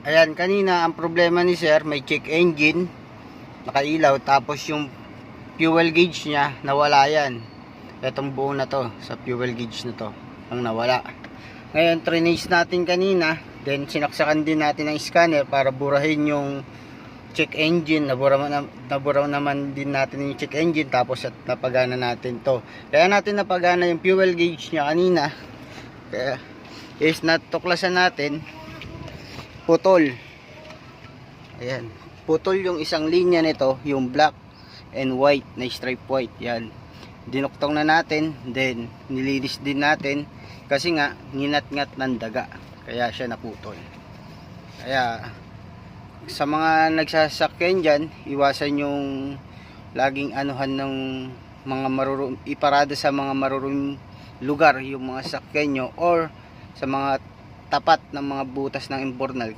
Ayan, kanina ang problema ni sir, may check engine nakailaw, tapos yung fuel gauge niya nawala. Yan, etong buo na to, sa fuel gauge na to ang nawala. Ngayon trinase natin kanina, then sinaksakan din natin ng scanner para burahin yung check engine. Nabura naman din natin yung check engine, tapos at napagana natin to. Kaya natin napagana yung fuel gauge niya kanina, kaya is natuklasan natin putol. Ayan, putol yung isang linya nito, yung black and white na stripe white. Yan, dinuktong na natin, then nilinis din natin kasi nga ninat-ngat ng daga, kaya siya naputol. Kaya sa mga nagsasakyan dyan, iwasan yung laging anuhan ng mga iparada sa mga maruruming lugar yung mga sakyan nyo, or sa mga tapat ng mga butas ng imbornal.